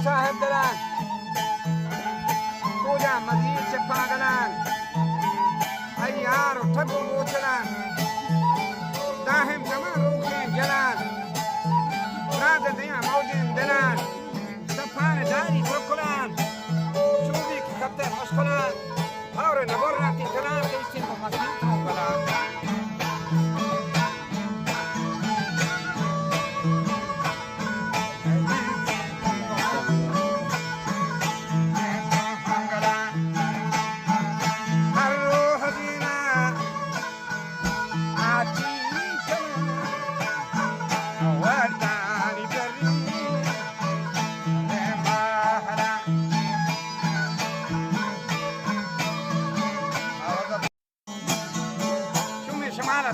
صاحب دلان توجا مزید سے پاگلان ایار ٹھگو موچلان داہم زمان روکیں جلان ناد دیا موجین دلان سفان داری بکلان شوبی کی کبتے مشکلان اور نبرناتی دلان کیسی کو مسیح موکلان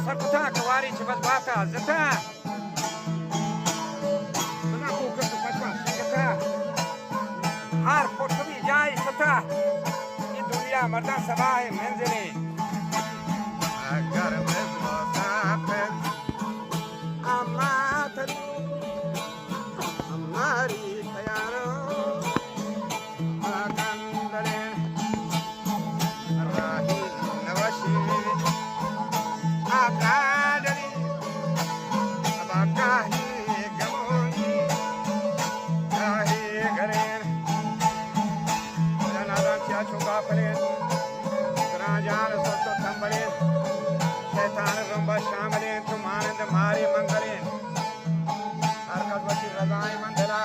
سرکتا کواری چه بس باتا زتا بنا کوکر تو پشما سکتا هر پشمی جای ستا این دنیا مردان سباه منزلی اگر مسافر اما تری ہماری تیارو کندلے راہی نوشی Abadali, abakahi gamoni, kahi garen. Janada kya chunga palen, rajan soto tambalen, shaitan rumba shamalen, tumanand mari mangalen. Arkadwati razai mandala,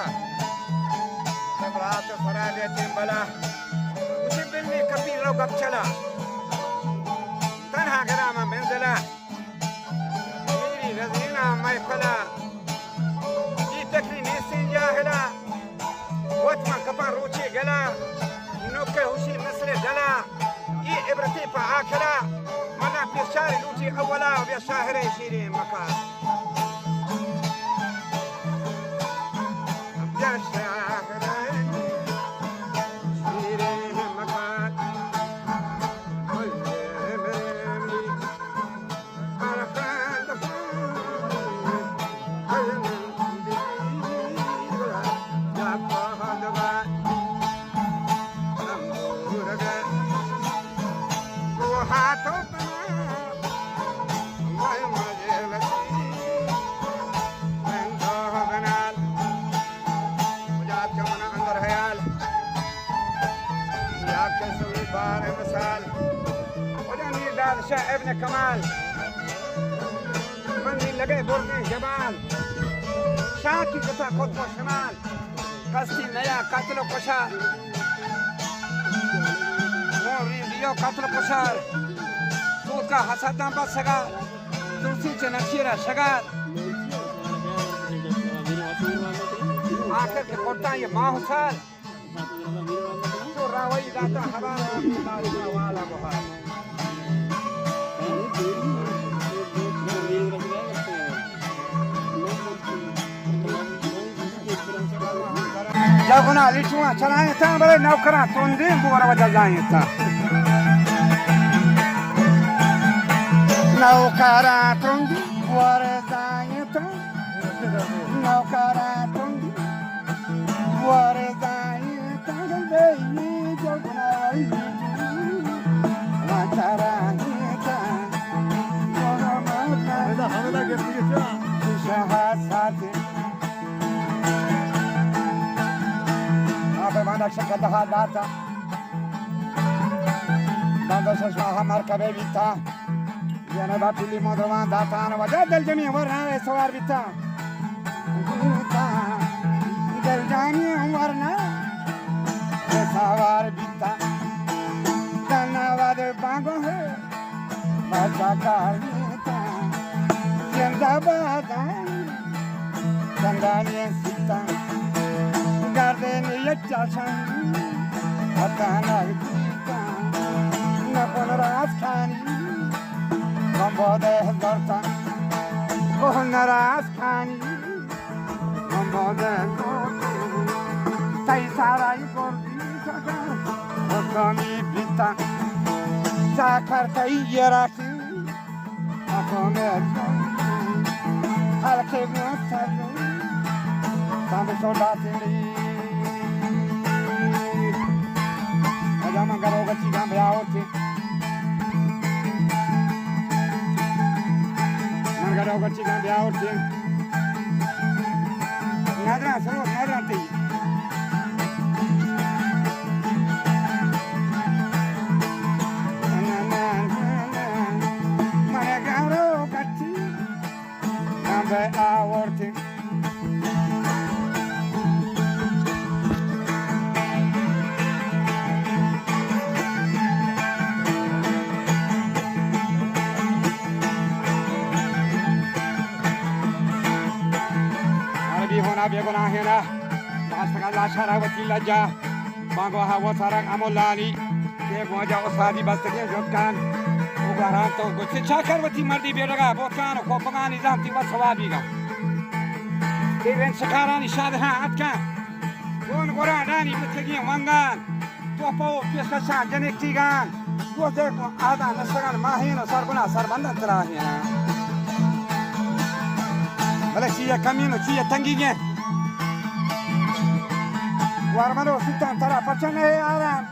sabrat farade timbala. Usi bilmi kabir ro gab chala. تنها قرامة منزلة ميري رزينا ما يفلا جيتك لي نيسين جاهلة واتما كبان روشي قلا نوكي هوشي نسل دلا اي ابرتي فعاكلا منا بيشاري لوتي اولا وبيشاهري شيري مكان بيشاهري شيري مكان شاه ابن كمال مني لقي برني جمال شاكي قطع قطب شمال قصدي نيا قتل قشار موري ديو قتل قشار سود کا حسدان بس سگار تلسی چنشیرہ شگار آخر کے قرطان یہ ماہ سال تو راوی داتا حبارا اللہ والا بہار جاگونا لیچونا چلائیں تھا بلے نوکران توندین بورا وجہ جائیں تھا نوکران توندین بورا جائیں تھا نوکران توندین بورا جائیں تھا گلدہی جاگونا لیچونا وانچاران تھا حملہ گرتی کیا شہاد ساتھ Bana şaka daha data. Dando sosma marcabe vita. Viene da pili modrovan data na vada del jami warna sawar vita. Del jami warna carita, tienda badan, sandalye sita, gardeni yachan, atana kita, napon raskani, gambode dorta, kohon raskani, gambode dorta, tai sarai kordi sakar, okami bita, sakar tai yeraki, akome alke mustaru, sambe soldati. Manca roga ci cambia oggi. Manca roga ci cambia oggi. Nadra solo nadra ti. Manca roga ci cambia oggi. Hona begona hena masaka la shara watila ja mango hawa sarang amolani ke goja osadi bastake jotkan ogara to goche chakar wati mardi beraga botkan ko pangani zanti wasawabiga even sakarani shadha atka gon gora dani bitagi wangan topo pesa sa janektigan gote ko ada nasagan mahina sarbana sarbanda trahina Vale, siya camino, siya tanginya. Guarmano si tanta facciane aram.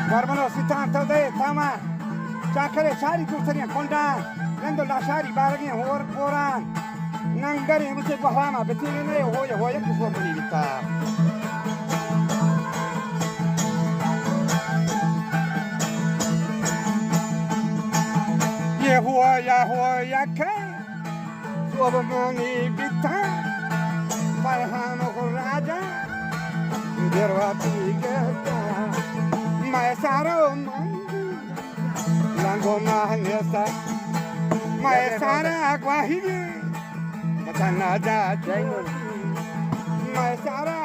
Guarmano si tanta de tama. Chakare sari kurtaniya konda. Nando la sari baragi hor poran. Nangari muche bahama betine ne hoya kuso bani bitta. Ye hoya ka. Sobamani bitta. Farhano raja derwati gata maesaro lango mahnesa maesara agwahige matana ja jainul maesara